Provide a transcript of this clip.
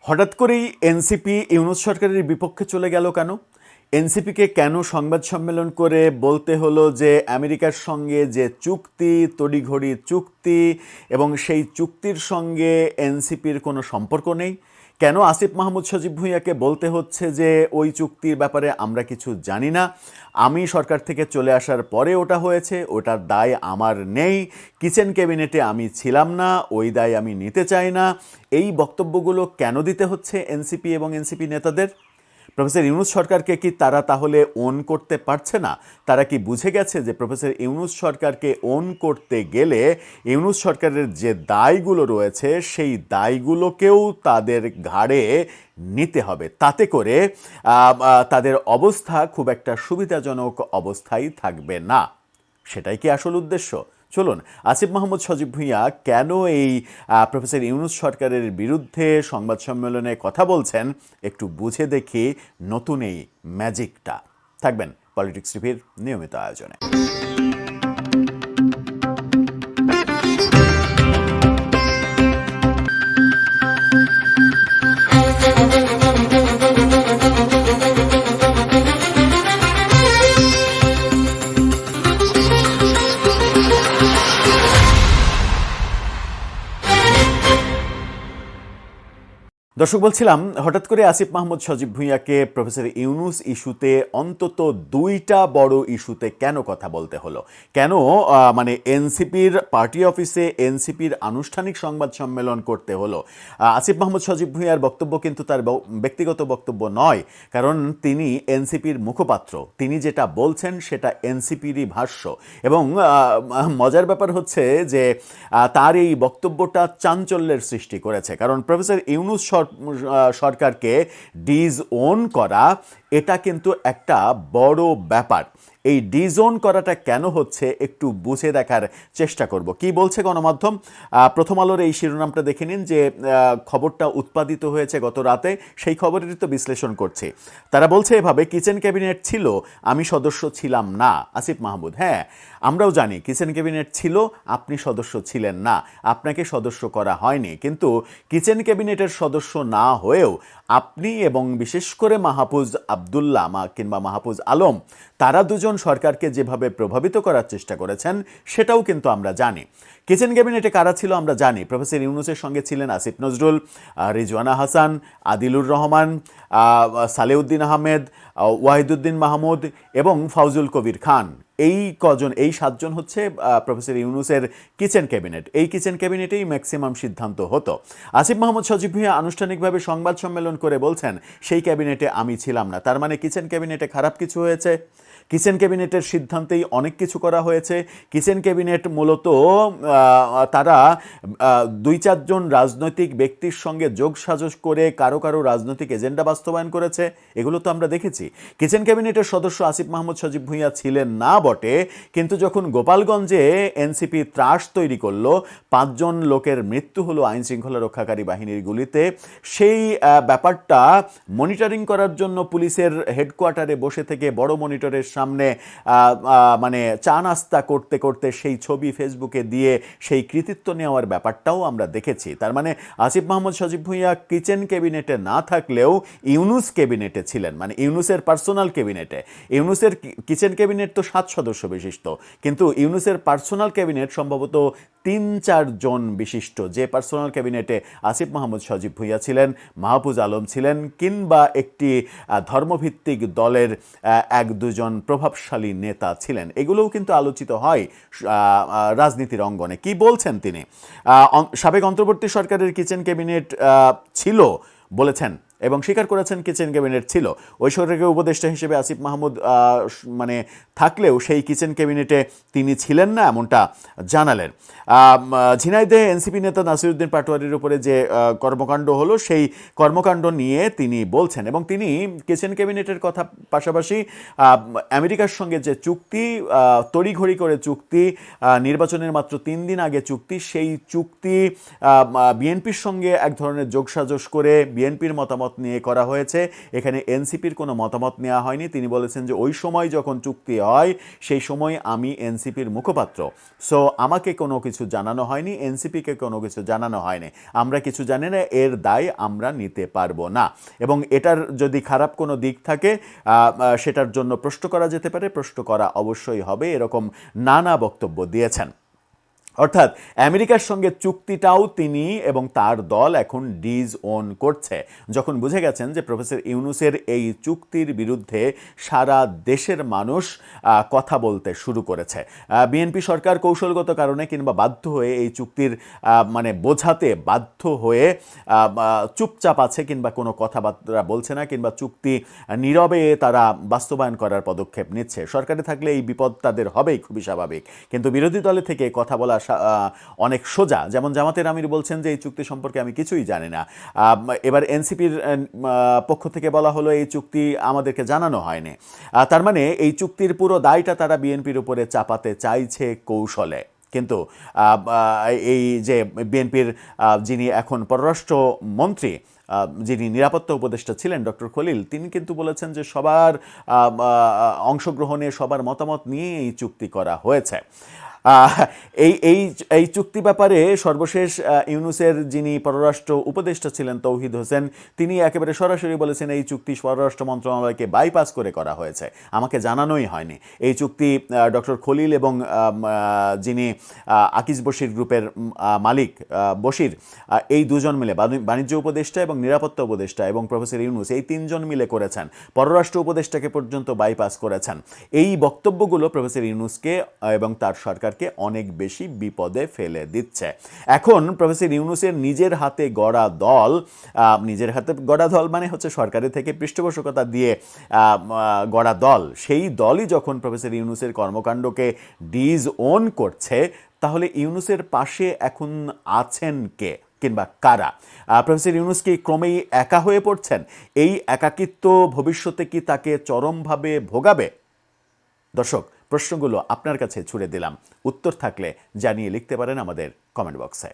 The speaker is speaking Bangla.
হঠাৎ করেই এনসিপি ইউনূস সরকারের বিপক্ষে চলে গেল কেন? এনসিপিকে কেন সংবাদ সম্মেলন করে বলতে হলো যে আমেরিকার সঙ্গে যে চুক্তি, তড়িঘড়ি চুক্তি, এবং সেই চুক্তির সঙ্গে এনসিপির কোনো সম্পর্ক নেই? কেন আসিফ মাহমুদ সজীব ভুঁইয়াকে বলতে হচ্ছে যে ওই চুক্তির ব্যাপারে আমরা কিছু জানি না, আমি সরকার থেকে চলে আসার পরে ওটা হয়েছে, ওটার দায় আমার নেই, কিচেন ক্যাবিনেটে আমি ছিলাম না, ওই দায় আমি নিতে চাই না? এই বক্তব্যগুলো কেন দিতে হচ্ছে এনসিপি এবং এনসিপি নেতাদের? প্রফেসর ইউনূস সরকারকে কি তারা তাহলে ওন করতে পারছে না? তারা কি বুঝে গেছে যে প্রফেসর ইউনূস সরকারকে ওন করতে গেলে ইউনূস সরকারের যে দায়গুলো রয়েছে সেই দায়গুলোকেও তাদের ঘাড়ে নিতে হবে, তাতে করে তাদের অবস্থা খুব একটা সুবিধাজনক অবস্থায় থাকবে না? সেটাই কি আসল উদ্দেশ্য? চলুন, আসিফ মাহমুদ সজীব ভুঁইয়া কেন এই প্রফেসর ইউনূস সরকারের বিরুদ্ধে সংবাদ সম্মেলনে কথা বলছেন একটু বুঝে দেখি নতুন এই ম্যাজিকটা। থাকবেন পলিটিক্স টিভির নিয়মিত আয়োজনে। দর্শক, বলছিলাম হঠাৎ করে আসিফ মাহমুদ সজীব ভুঁইয়াকে প্রফেসর ইউনূস ইস্যুতে, অন্তত দুইটা বড় ইস্যুতে কেন কথা বলতে হলো? কেন মানে এনসিপির পার্টি অফিসে এনসিপির আনুষ্ঠানিক সংবাদ সম্মেলন করতে হলো? আসিফ মাহমুদ সজীব ভুঁইয়ার বক্তব্য কিন্তু তার ব্যক্তিগত বক্তব্য নয়, কারণ তিনি এনসিপির মুখপাত্র। তিনি যেটা বলছেন সেটা এনসিপিরই ভাষ্য, এবং মজার ব্যাপার হচ্ছে যে তার এই বক্তব্যটা চাঞ্চল্যের সৃষ্টি করেছে, কারণ প্রফেসর ইউনূস সরকারকে ডিজওন করা এটা কিন্তু একটা বড় ব্যাপার। এই ডিজোন করাটা কেন হচ্ছে একটু বুঝে দেখার চেষ্টা করব। কি বলছে গণমাধ্যম? প্রথম আলোর এই শিরোনামটা দেখে নিন, যে খবরটা উৎপাদিত হয়েছে গত রাতে, সেই খবরেরই তো বিশ্লেষণ করছি। তারা বলছে এভাবে, কিচেন ক্যাবিনেট ছিল, আমি সদস্য ছিলাম না। আসিফ মাহমুদ: হ্যাঁ, আমরাও জানি কিচেন ক্যাবিনেট ছিল, আপনি সদস্য ছিলেন না, আপনাকে সদস্য করা হয়নি। কিন্তু কিচেন ক্যাবিনেটের সদস্য না হয়েও আপনি এবং বিশেষ করে মাহফুজ আবদুল্লাহ কিংবা মাহফুজ আলম, তারা দুজন সরকারকে যেভাবে প্রভাবিত করার চেষ্টা করেছেন সেটাও কিন্তু আমরা জানি। কিচেন ক্যাবিনেটে কারা ছিল আমরা জানি। প্রফেসর ইউনূসের সঙ্গে ছিলেন আসিফ নজরুল, রিজওয়ানা হাসান, আদিলুর রহমান, সালেউদ্দিন আহমেদ, ওয়াহিদুদ্দিন মাহমুদ এবং ফাউজুল কবির খান। এই কজন, এই সাতজন হচ্ছে প্রফেসর ইউনূসের কিচেন ক্যাবিনেট। এই কিচেন ক্যাবিনেটেই ম্যাক্সিমাম সিদ্ধান্ত হতো। আসিফ মাহমুদ সজীব ভুঁইয়া আনুষ্ঠানিকভাবে সংবাদ সম্মেলন করে বলছেন সেই ক্যাবিনেটে আমি ছিলাম না। তার মানে কিচেন ক্যাবিনেটে খারাপ কিছু হয়েছে? কিচেন ক্যাবিনেটের সিদ্ধান্তেই অনেক কিছু করা হয়েছে। কিচেন ক্যাবিনেট মূলত তারা দুই চারজন রাজনৈতিক ব্যক্তির সঙ্গে যোগসাজশ করে কারো কারো রাজনৈতিক এজেন্ডা বাস্তবায়ন করেছে, এগুলো তো আমরা দেখেছি। কিচেন ক্যাবিনেটের সদস্য আসিফ মাহমুদ সজীব ভুঁইয়া ছিলেন না বটে, কিন্তু যখন গোপালগঞ্জে এনসিপি ত্রাস তৈরি করলো, 5 জন লোকের মৃত্যু হলো আইন শৃঙ্খলা রক্ষাকারী বাহিনীর গুলিতে, সেই ব্যাপারটা মনিটরিং করার জন্য পুলিশের হেডকোয়ার্টারে বসে থেকে বড় মনিটরের সামনে মানে চা নাস্তা করতে করতে সেই ছবি ফেসবুকে দিয়ে সেই কৃতিত্ব নেওয়ার ব্যাপারটাও আমরা দেখেছি। তার মানে আসিফ মাহমুদ সজীব ভুঁইয়া কিচেন ক্যাবিনেটে না থাকলেও ইউনূস ক্যাবিনেটে ছিলেন, মানে ইউনূসের পার্সোনাল ক্যাবিনেটে। ইউনূসের কিচেন ক্যাবিনেট তো 7 সদস্য বিশিষ্ট, কিন্তু ইউনূসের পার্সোনাল ক্যাবিনেট সম্ভবত 3-4 জন বিশিষ্ট। যে পার্সোনাল ক্যাবিনেটে আসিফ মাহমুদ সজীব ভুঁইয়া ছিলেন, মাহফুজ আলম ছিলেন, কিংবা একটি ধর্মভিত্তিক দলের 1-2 জন প্রভাবশালী নেতা ছিলেন, এগুলোও কিন্তু আলোচিত হয় রাজনীতির অঙ্গনে। কি বলছেন তিনি? সাবেক অন্তর্বর্তী সরকারের কিচেন ক্যাবিনেট ছিল বলেছেন এবং স্বীকার করেছেন কিচেন ক্যাবিনেট ছিল। ওই সরকারের উপদেষ্টা হিসেবে আসিফ মাহমুদ মানে থাকলেও সেই কিচেন ক্যাবিনেটে তিনি ছিলেন না, এমনটা জানালেন। ঝিনাইদহে এনসিপি নেতা নাসিরউদ্দিন পাটোয়ারির উপরে যে কর্মকাণ্ড হলো, সেই কর্মকাণ্ড নিয়ে তিনি বলছেন, এবং তিনি কিচেন ক্যাবিনেটের কথা পাশাপাশি আমেরিকার সঙ্গে যে চুক্তি, তড়িঘড়ি করে চুক্তি, নির্বাচনের মাত্র 3 দিন আগে চুক্তি, সেই চুক্তি বিএনপির সঙ্গে এক ধরনের যোগসাজশ করে বিএনপির মতামত মতামত নিয়ে করা হয়েছে, এখানে এনসিপির কোনো মতামত নেওয়া হয়নি। তিনি বলেছেন যে ওই সময় যখন চুক্তি হয় সেই সময় আমি এনসিপির মুখপাত্র, সো আমাকে কোনো কিছু জানানো হয়নি, এনসিপিকে কোনো কিছু জানানো হয়নি, আমরা কিছু জানি না, এর দায় আমরা নিতে পারবো না। এবং এটার যদি খারাপ কোনো দিক থাকে সেটার জন্য প্রশ্ন করা যেতে পারে, প্রশ্ন করা অবশ্যই হবে, এরকম নানা বক্তব্য দিয়েছেন। অর্থাৎ আমেরিকার সঙ্গে চুক্তিটাও তিনি এবং তার দল এখন ডিসওন করছে, যখন বুঝে গেছেন যে প্রফেসর ইউনূসের এই চুক্তির বিরুদ্ধে সারা দেশের মানুষ কথা বলতে শুরু করেছে। বিএনপি সরকার কৌশলগত কারণে কিংবা বাধ্য হয়ে এই চুক্তির মানে বোঝাতে বাধ্য হয়ে চুপচাপ আছে, কিংবা কোনো কথাবার্তা বলছে না, কিংবা চুক্তি নীরবে তারা বাস্তবায়ন করার পদক্ষেপ নিচ্ছে। সরকারে থাকলে এই বিপদ তাদের হবেই, খুবই স্বাভাবিক, কিন্তু বিরোধী দলে থেকে কথা বলা অনেক সোজা। যেমন জামাতের আমির বলছেন যে এই চুক্তি সম্পর্কে আমি কিছুই জানি না। এবার এনসিপির পক্ষ থেকে বলা হলো এই চুক্তি আমাদেরকে জানানো হয়নি। তার মানে এই চুক্তির পুরো দায়টা তারা বিএনপির উপরে চাপাতে চাইছে কৌশলে। কিন্তু এই যে বিএনপির যিনি এখন পররাষ্ট্র মন্ত্রী, যিনি নিরাপত্তা উপদেষ্টা ছিলেন ডক্টর খলিল, তিনি কিন্তু বলেছেন যে সবার অংশগ্রহণে, সবার মতামত নিয়ে এই চুক্তি করা হয়েছে। এই এই এই চুক্তি ব্যাপারে সর্বশেষ ইউনূসের যিনি পররাষ্ট্র উপদেষ্টা ছিলেন তৌহিদ হোসেন, তিনি একেবারে সরাসরি বলেছেন এই চুক্তি স্বরাষ্ট্র মন্ত্রণালয়কে বাইপাস করে করা হয়েছে, আমাকে জানানোই হয়নি। এই চুক্তি ডক্টর খলিল এবং যিনি আকিজ বশির গ্রুপের মালিক বশির, এই দুজন মিলে, বাণিজ্য উপদেষ্টা এবং নিরাপত্তা উপদেষ্টা এবং প্রফেসর ইউনূস, এই তিনজন মিলে করেছেন, পররাষ্ট্র উপদেষ্টাকে পর্যন্ত বাইপাস করেছেন। এই বক্তব্যগুলো প্রফেসর ইউনূসকে এবং তার সরকার অনেক বেশি বিপদে ফেলে দিচ্ছে। এখন প্রফেসর ইউনূসের নিজের হাতে গড়া দল, নিজের হাতে গড়া দল মানে হচ্ছে সরকারের থেকে পৃষ্ঠপোষকতা দিয়ে গড়া দল, সেই দলই যখন প্রফেসর ইউনূসের কর্মকাণ্ডকে ডিসওন করছে, তাহলে ইউনূসের পাশে এখন আছেন কে কিংবা কারা? প্রফেসর ইউনূস কি ক্রমেই একা হয়ে পড়ছেন? এই একাকিত্ব ভবিষ্যতে কি তাকে চরমভাবে ভোগাবে? দর্শক, প্রশ্নগুলো আপনার কাছে ছুড়ে দিলাম, উত্তর থাকলে জানিয়ে লিখতে পারেন আমাদের কমেন্ট বক্সে।